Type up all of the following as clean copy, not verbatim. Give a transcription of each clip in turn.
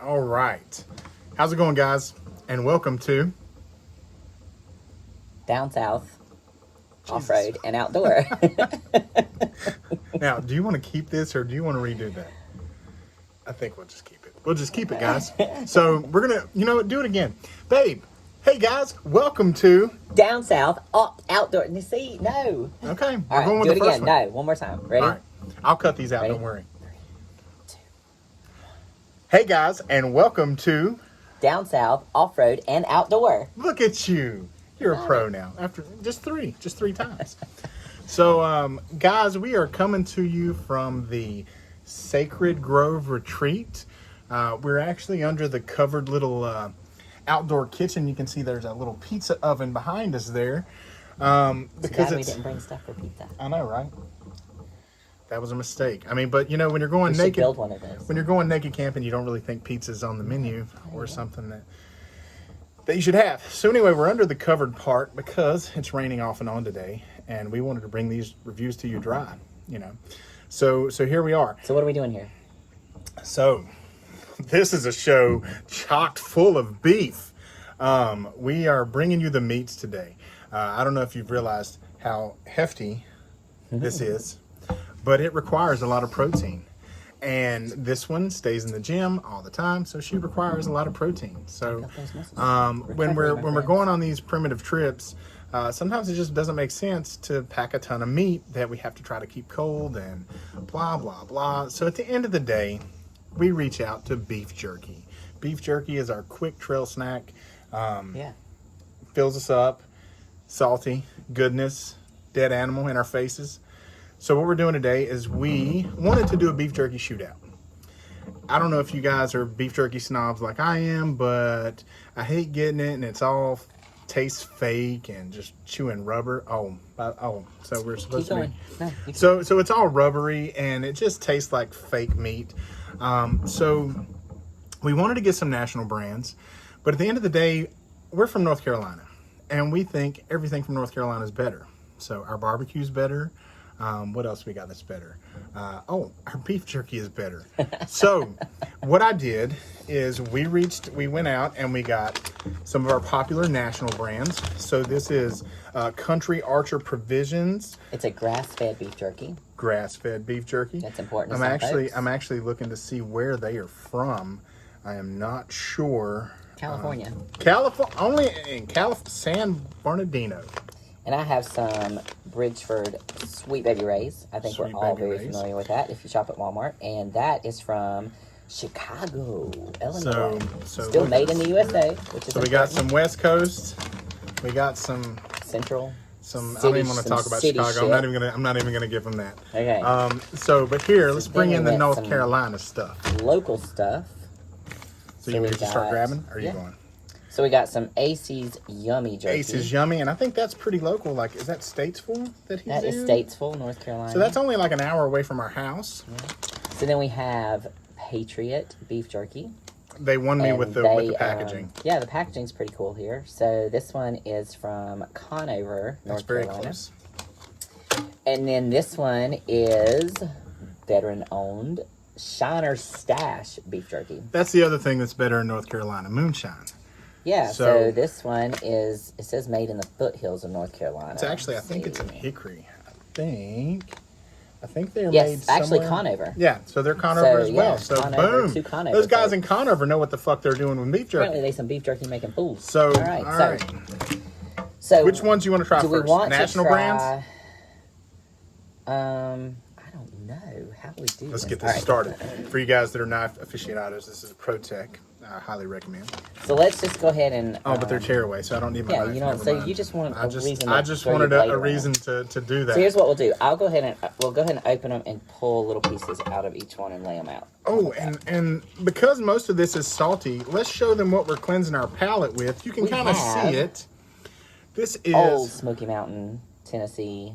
All right. How's it going, guys? And welcome to Down South, Off-Road and Outdoor. Now, do you want to keep this or do you want to redo that? I think we'll just keep it. We'll just keep it, guys. So we're going to, do it again. Babe, hey, guys, welcome to Down South, Outdoor. See, no. Okay, All right, going with do the it first again. one. No, one more time. Ready? All right. I'll cut these out, Ready? don't worry. Hey, guys, and welcome to Down South, Off-Road and Outdoor. Look at you. You're a pro now. After just three times. So, guys, we are coming to you from the Sacred Grove Retreat. We're actually under the covered little outdoor kitchen. You can see there's a little pizza oven behind us there. Because we didn't bring stuff for pizza. I know, right? That was a mistake. I mean, but when you're going We naked, should build one of those. when you're going naked camping, you don't really think pizza's on the menu or something that you should have. So anyway, we're under the covered part because it's raining off and on today, and we wanted to bring these reviews to you dry, So here we are. So what are we doing here? So this is a show chock full of beef. We are bringing you the meats today. I don't know if you've realized how hefty this is, but it requires a lot of protein. And this one stays in the gym all the time, so she requires a lot of protein. So when we're going on these primitive trips, sometimes it just doesn't make sense to pack a ton of meat that we have to try to keep cold and blah, blah, blah. So at the end of the day, we reach out to beef jerky. Beef jerky is our quick trail snack. Fills us up, salty, goodness, dead animal in our faces. So what we're doing today is we wanted to do a beef jerky shootout. I don't know if you guys are beef jerky snobs like I am, but I hate getting it and it's all tastes fake and just chewing rubber. So we're supposed to be. So it's all rubbery and it just tastes like fake meat. So we wanted to get some national brands, but at the end of the day, we're from North Carolina and we think everything from North Carolina is better. So our barbecue's better. What else we got that's better? Our beef jerky is better. So what I did is we went out and we got some of our popular national brands. So this is Country Archer Provisions. It's a grass-fed beef jerky. Grass-fed beef jerky. That's important. I'm actually looking to see where they are from. I am not sure. California. Only in San Bernardino. And I have some Bridgeford Sweet Baby Rays. I think we're all very familiar with that if you shop at Walmart. And that is from Chicago, Illinois. Still made in the USA, which is so we got some West Coast. We got some Central. I don't even want to talk about Chicago. I'm not even gonna give them that. Okay. But here, let's bring in the North Carolina stuff. Local stuff. So you want me to start grabbing? Or are you going? So we got some Ace's Yummy Jerky. Ace's Yummy, and I think that's pretty local. Like, is that Statesville that he's in? That is Statesville, North Carolina. So that's only like an hour away from our house. Yeah. So then we have Patriot Beef Jerky. They won me with the packaging. Yeah, the packaging's pretty cool here. So this one is from Conover, North Carolina. Close. And then this one is veteran-owned Shiner Stash Beef Jerky. That's the other thing that's better in North Carolina, moonshine. Yeah, so this one is, it says made in the foothills of North Carolina. It's actually, I think it's in Hickory. I think they're made Yes, somewhere. actually Conover. Yeah, so they're Conover as well. So Conover, boom. Those guys in Conover know what the fuck they're doing with beef jerky. Apparently they some beef jerky making fools. So, all right. So which ones do you want to try first? We want National to try, brands? I don't know. How do we do Let's this? get this started. For you guys that are not aficionados, this is a Pro Tech. I highly recommend. So let's just go ahead and... but they're tearaway, so I don't need my knife. Yeah, you know, so you just want a reason I just wanted a reason to do that. So here's what we'll do. We'll go ahead and open them and pull little pieces out of each one and lay them out. Oh, and because most of this is salty, let's show them what we're cleansing our palate with. You can kind of see it. This is... Old Smoky Mountain, Tennessee...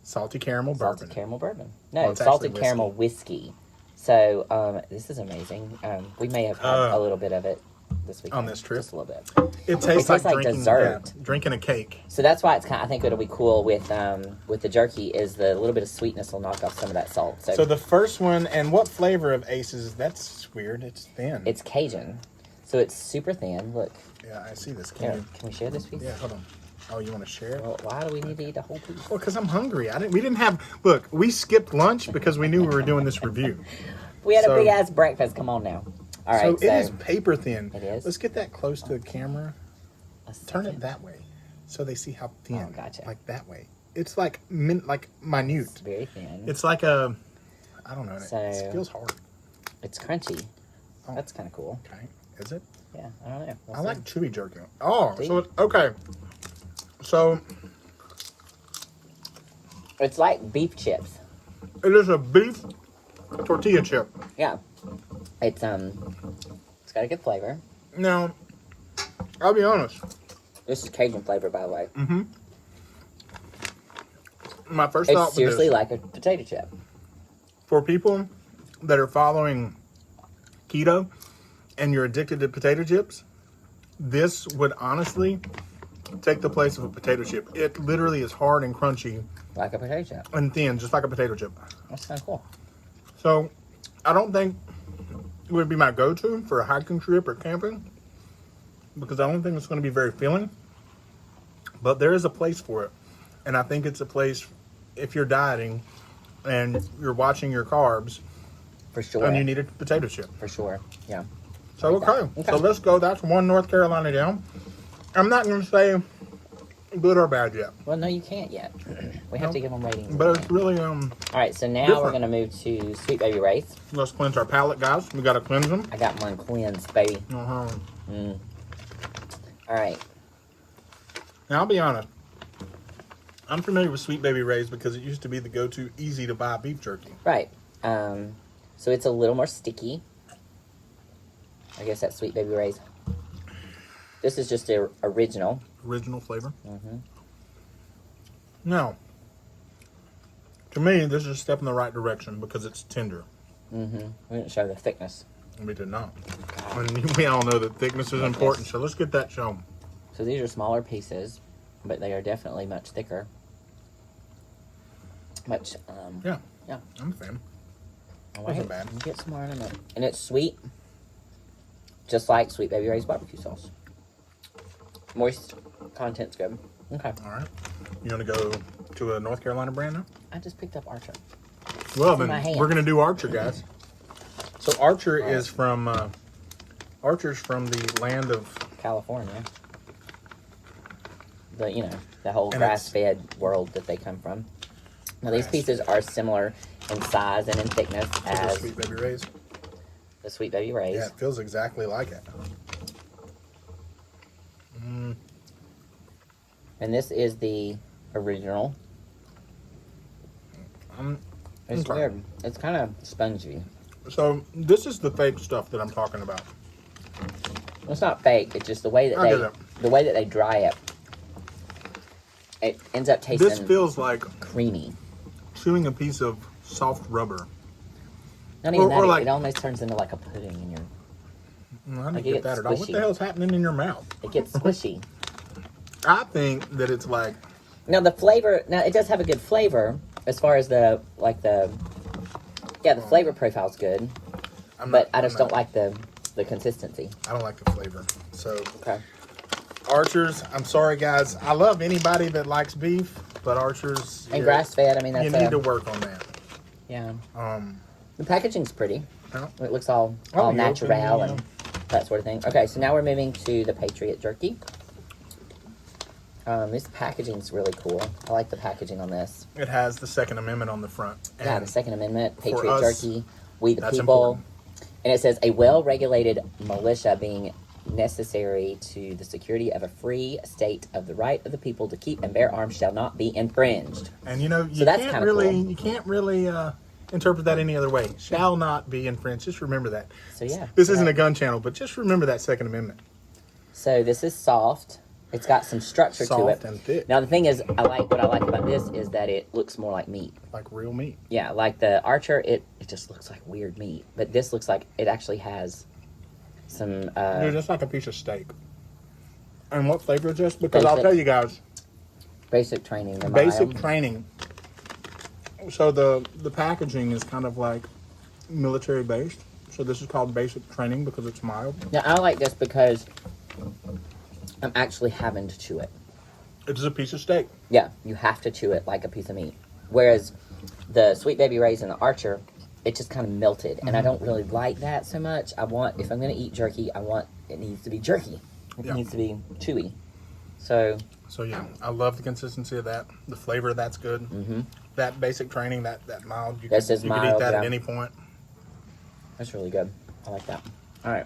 Salty caramel bourbon. Salted caramel bourbon. No, salted caramel whiskey. So, this is amazing. We may have had a little bit of it. this weekend. On this trip? Just a little bit. It tastes like drinking, dessert. Drinking a cake. So that's why I think it'll be cool with the jerky is the little bit of sweetness will knock off some of that salt. So the first one, and what flavor of Aces? That's weird. It's thin. It's Cajun. So it's super thin. Look. Yeah, I see this. Can we share this piece? Yeah, hold on. Oh, you want to share it? Well, why do we need to eat the whole piece? Well, because I'm hungry. We didn't have. Look, we skipped lunch because we knew we were doing this review. We had a big ass breakfast. Come on now. All right. So it is paper thin. It is. Let's get that close to the camera. Turn it that way, so they see how thin. Oh, gotcha. Like that way. It's like minute. It's very thin. It's like a. I don't know. So, it feels hard. It's crunchy. Oh. That's kind of cool. Okay. Is it? Yeah. I don't know. I like chewy jerky. Oh, so okay. So it's like beef chips. it is a beef tortilla chip. Yeah. It's got a good flavor. Now, I'll be honest. This is Cajun flavor, by the way. Mm-hmm. My first thought It's seriously like a potato chip. for people that are following keto and you're addicted to potato chips, this would honestly take the place of a potato chip. It literally is hard and crunchy Like a potato chip. and thin, just like a potato chip. That's kind of cool. So, I don't think it would be my go-to for a hiking trip or camping because I don't think it's going to be very filling. But there is a place for it. And I think it's a place if you're dieting and you're watching your carbs For sure. and you need a potato chip. For sure. Yeah. So, okay. So let's go. That's one North Carolina down. I'm not going to say good or bad yet. Well, no, you can't yet. We have to give them ratings. But it's really, All right, so now different. we're going to move to Sweet Baby Ray's. let's cleanse our palate, guys. We got to cleanse them. I got mine cleansed, baby. Uh-huh. All right. Now, I'll be honest. I'm familiar with Sweet Baby Ray's because it used to be the go-to easy to buy beef jerky. Right. So it's a little more sticky. I guess that's Sweet Baby Ray's. This is just the original. Original flavor. Mm-hmm. Now, to me, this is a step in the right direction because it's tender. Mm-hmm. We didn't show the thickness. We did not. And we all know that thickness is important, so let's get that shown. So these are smaller pieces, but they are definitely much thicker. Much, Yeah. yeah. I'm a fan. All Wasn't bad. Get some more in it. And it's sweet, just like Sweet Baby Ray's barbecue sauce. Moist content's good. Okay. All right. You want to go to a North Carolina brand now? I just picked up Archer. Well, in then my hand. we're going to do Archer, guys. So Archer is from, Archer's from the land of... California. The whole And grass-fed world that they come from. Now, these pieces are similar in size and in thickness as Sweet Baby Ray's. the Sweet Baby Ray's. Yeah, it feels exactly like it. And this is the original. It's okay. weird. It's kind of spongy. So this is the fake stuff that I'm talking about. It's not fake. It's just the way I get that it. the way that they dry it. It ends up tasting This feels like creamy. chewing a piece of soft rubber. Not even or that. like- It almost turns into like a pudding in your. I Like didn't it get gets that at all. What squishy. the hell's happening in your mouth? It gets squishy. I think that it's like Now the flavor. Now it does have a good flavor as far as the flavor profile's good, but I just don't like the consistency. I don't like the flavor. So Okay. Archers, I'm sorry guys. I love anybody that likes beef, but Archers And grass fed. I mean, that's you need to work on that. yeah. Um, The packaging's pretty. yeah. It looks all Oh, natural you open, and that sort of thing. Okay, so now we're moving to the Patriot jerky. This packaging's really cool. I like the packaging on this. It has the Second Amendment on the front. Yeah, And the Second Amendment, Patriot us, jerky, we the that's people. important. And it says, a well-regulated militia being necessary to the security of a free state of the right of the people to keep and bear arms shall not be infringed. And you So that's can't kinda really cool. you can't really interpret that any other way. Shall not be infringed. Just remember that. So yeah. This so isn't that- a gun channel, but just remember that Second Amendment. So this is soft. It's got some structure to it. Soft and thick. Now the thing is, what I like about this is that it looks more like meat. Like real meat. Yeah, like the Archer, it just looks like weird meat. But this looks like it actually has Some dude, it's like a piece of steak. And what flavor is this? Because I'll Basic. tell you guys, basic training. The basic mild. training. So the packaging is kind of like military based. So this is called basic training because it's mild. Now, I like this because I'm actually having to chew it. It's a piece of steak. Yeah, you have to chew it like a piece of meat. Whereas the Sweet Baby Ray's and the Archer, it just kind of melted. And I don't really like that so much. I want, if I'm going to eat jerky, it needs to be jerky. It needs to be chewy. So yeah, I love the consistency of that. The flavor of that's good. That basic training, that mild, you could eat that at any point. That's really good. I like that. All right.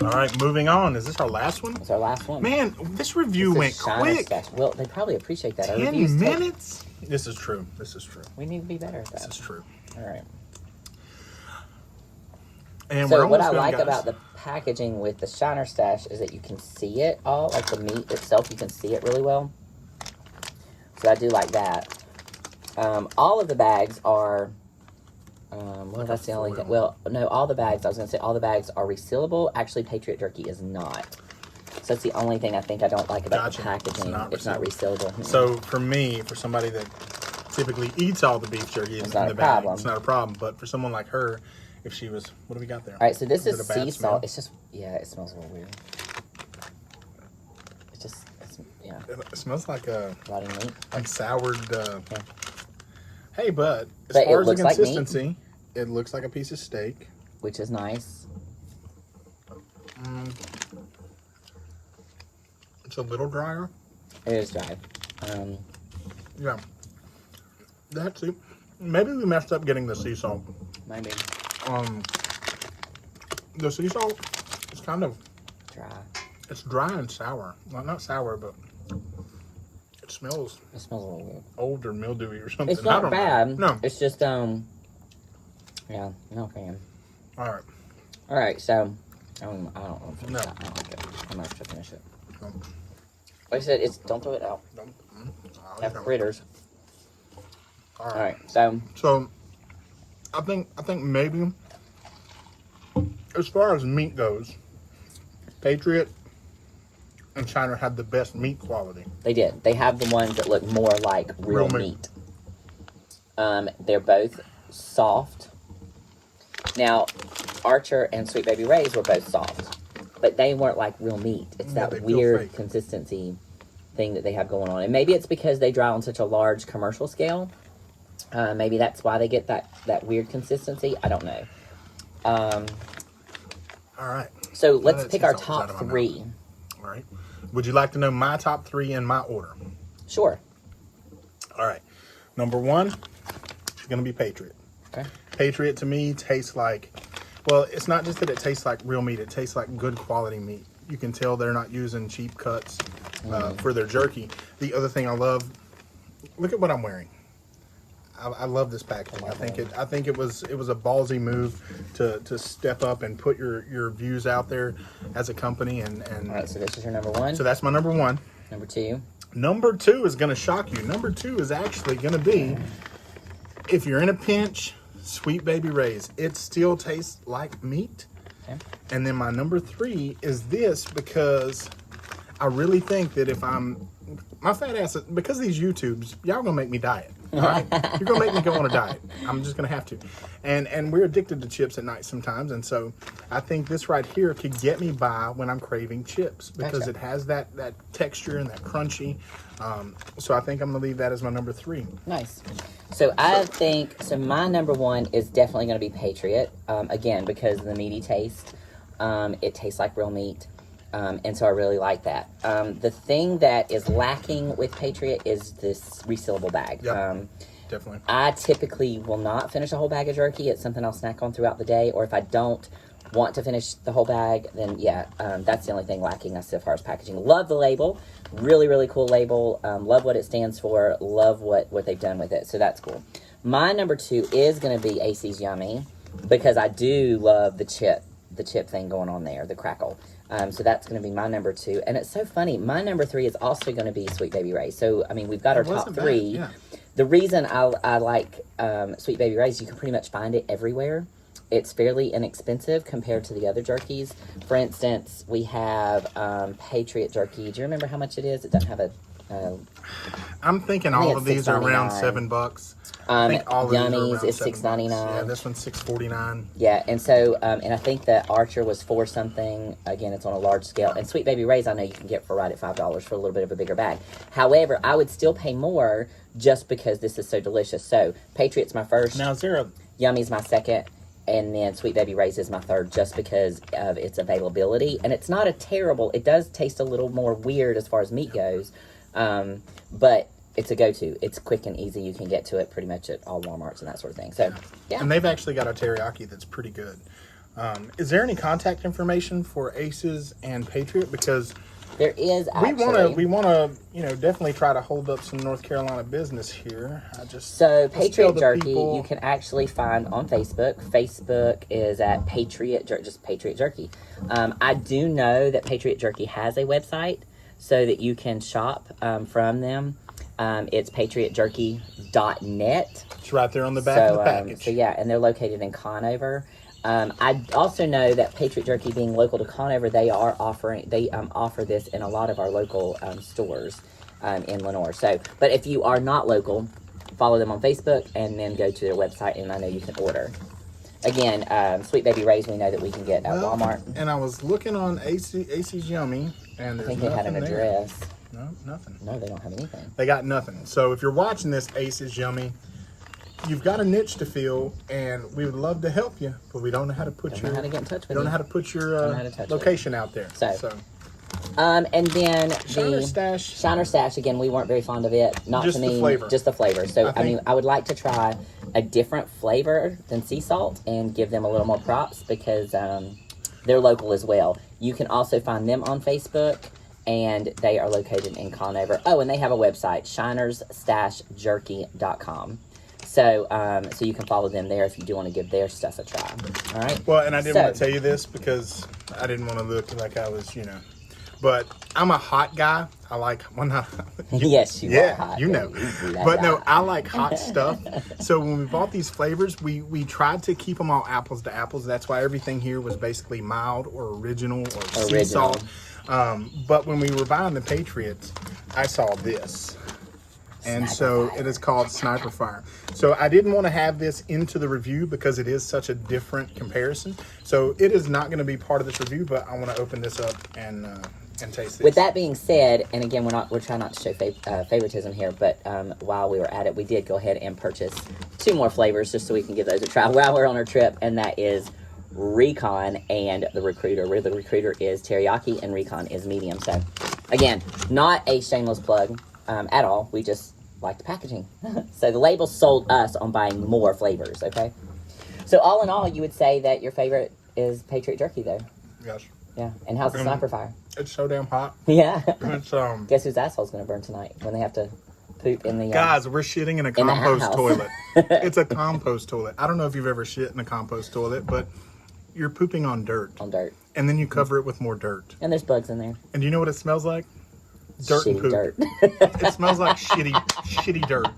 All right, moving on. Is this our last one? That's our last one. Man, this review went quick. Well, they probably appreciate that. 10 minutes? This is true. This is true. We need to be better at that. This is true. All right. And so what I like about the packaging with the Shiner Stash is that you can see it all, like the meat itself, you can see it really well. So I do like that. All of the bags are, well, that's the only thing. Well, no, all the bags, I was going to say all the bags are resealable. Actually, Patriot Jerky is not. So that's the only thing I think I don't like about the packaging. It's not resealable. So for me, for somebody that typically eats all the beef jerky in the bag, it's not a problem. But for someone like her, if she was, what do we got there? All right, so this is sea salt. It's just, yeah, it smells a little weird. It smells like a rotting meat, like soured. Hey, but as far as the consistency, it looks like a piece of steak, which is nice. It's a little drier. It is dry. Yeah, that's it. Maybe we messed up getting the sea salt. Maybe. The sea salt is kind of dry. It's dry and sour. Well, not sour, but it smells. It smells a little weird. Old or mildewy or something. It's not bad. No. It's just yeah, no fan. All right. All right, so I don't know if No. I don't like it. I'm gonna have to finish it. No. Like I said, don't throw it out. Have critters. All right. All right, so I think maybe as far as meat goes, Patriot and Shiner had the best meat quality. they did. They have the ones that look more like real meat. They're both soft. Now, Archer and Sweet Baby Ray's were both soft, but they weren't like real meat. It's that weird consistency thing that they have going on. And maybe it's because they dry on such a large commercial scale. Maybe that's why they get that weird consistency. I don't know. All right. So let's pick our top three. All right. Would you like to know my top three in my order? Sure. All right. Number one is going to be Patriot. Okay. Patriot to me tastes like, well, it's not just that it tastes like real meat. It tastes like good quality meat. You can tell they're not using cheap cuts for their jerky. The other thing I love, look at what I'm wearing. I love this packaging. I think it was a ballsy move to step up and put your views out there as a company. And all right, so this is your number one. So that's my number one. Number two. Number two is going to shock you. Number two is actually going to be, if you're in a pinch, Sweet Baby Ray's. It still tastes like meat. Okay. And then my number three is this, because I really think that if my fat ass, because of these YouTubes, y'all gonna make me diet. All right? You're gonna make me go on a diet. I'm just gonna have to. And we're addicted to chips at night sometimes. And so I think this right here could get me by when I'm craving chips, because it has that texture and that crunchy. So I think I'm gonna leave that as my number three. Nice. So I think, my number one is definitely going to be Patriot. Again, because of the meaty taste. It tastes like real meat. And so I really like that. The thing that is lacking with Patriot is this resealable bag. Yep, definitely. I typically will not finish a whole bag of jerky. It's something I'll snack on throughout the day. Or if I don't want to finish the whole bag, then that's the only thing lacking as far as packaging. Love the label. Really, really cool label. Love what it stands for. Love what they've done with it. So that's cool. My number two is going to be AC's Yummy, because I do love the chip thing going on there, the crackle. So that's going to be my number two. And it's so funny. My number three is also going to be Sweet Baby Ray's. So, I mean, we've got our top three. Yeah. The reason I like Sweet Baby Ray's, you can pretty much find it everywhere. it's fairly inexpensive compared to the other jerkies. For instance, we have Patriot Jerky. Do you remember how much it is? It doesn't have a... I'm thinking all of these are around $7. I think all of Yummies these is $6.99. Yeah, this one's $6.49. Yeah, and so, and I think that Archer was $4 something. Again, it's on a large scale. And Sweet Baby Ray's, I know you can get for right at $5 for a little bit of a bigger bag. However, I would still pay more just because this is so delicious. So, Patriot's my first. Now, is there a... Yummy's my second. And then Sweet Baby Ray's is my third just because of its availability. And it's not a terrible... It does taste a little more weird as far as meat goes. But it's a go-to. It's quick and easy. You can get to it pretty much at all Walmarts and that sort of thing. So, yeah. And they've actually got a teriyaki that's pretty good. Is there any contact information for Aces and Patriot? Because there is actually. We want to, definitely try to hold up some North Carolina business here. So Patriot Jerky, you can actually find on Facebook. Facebook is at Patriot Jerky, just Patriot Jerky. I do know that Patriot Jerky has a website so that you can shop from them. It's patriotjerky.net. It's right there on the back of the package. So yeah, and they're located in Conover. I also know that Patriot Jerky, being local to Conover, they offer this in a lot of our local stores in Lenoir. So, but if you are not local, follow them on Facebook and then go to their website, and I know you can order. Again, Sweet Baby Ray's we know that we can get at Walmart. And I was looking on AC's Yummy, and there's I think they had an address. No, nothing. No, they don't have anything. They got nothing. So if you're watching this, Aces Yummy, you've got a niche to fill, and we would love to help you, but we don't know how to put Don't know how to get in touch with you. Don't know how to put your location out there. So. And then Shiner Stash, again, we weren't very fond of it. Not just to me, the flavor. Just the flavor. So, I would like to try a different flavor than sea salt and give them a little more props because they're local as well. You can also find them on Facebook, and they are located in Conover. Oh, and they have a website, shinersstashjerky.com. So, so you can follow them there if you do want to give their stuff a try. All right. Well, and I didn't want to tell you this because I didn't want to look like I was, But I'm a hot guy. I like when I... Yes, you are hot. But no, I like hot stuff. So when we bought these flavors, we tried to keep them all apples to apples. That's why everything here was basically mild or original or sea salt. But when we were buying the Patriots, I saw this. And so it is called Sniper Fire. So I didn't want to have this into the review because it is such a different comparison. So it is not going to be part of this review, but I want to open this up and taste this. With that being said, and again, we're trying not to show favoritism here, but while we were at it, we did go ahead and purchase 2 more flavors just so we can give those a try while we're on our trip, and that is Recon and the Recruiter, where the Recruiter is teriyaki and Recon is medium. So again, not a shameless plug at all. We just like the packaging. So the label sold us on buying more flavors, okay? So all in all, you would say that your favorite is Patriot Jerky, though? Yes. Yeah. And how's the Sniper Fire? It's so damn hot. Yeah. It's, Guess whose asshole's going to burn tonight when they have to poop in the... Guys, we're shitting in a compost toilet. It's a compost toilet. I don't know if you've ever shit in a compost toilet, but you're pooping on dirt. On dirt. And then you cover it with more dirt. And there's bugs in there. And do you know what it smells like? Dirt shitty and poop. Dirt. It smells like shitty dirt.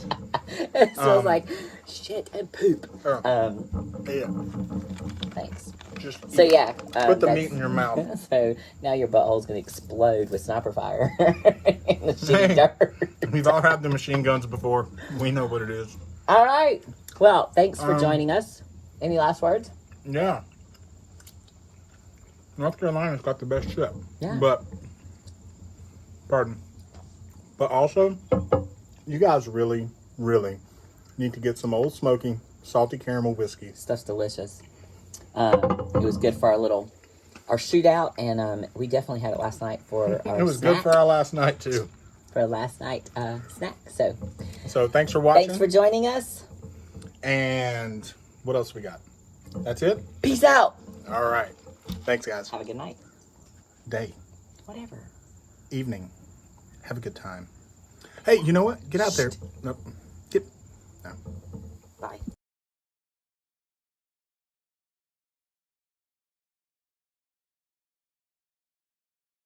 It smells like shit and poop. Yeah. Thanks. Just so yeah. Put the meat in your mouth. So now your butthole's going to explode with Sniper Fire in the shitty dirt. We've all had the machine guns before. We know what it is. All right. Well, thanks for joining us. Any last words? Yeah. North Carolina's got the best shit. Yeah. But also, you guys really, really need to get some Old Smoky salty caramel whiskey. Stuff's delicious. It was good for our shootout, and we definitely had it last night for our It was snack. good for our last night, too. For our last night snack. So thanks for watching. Thanks for joining us. And what else we got? That's it? Peace out. All right. Thanks, guys. Have a good night. Day. Whatever. Evening. Have a good time. Hey, you know what? Get out there. Nope.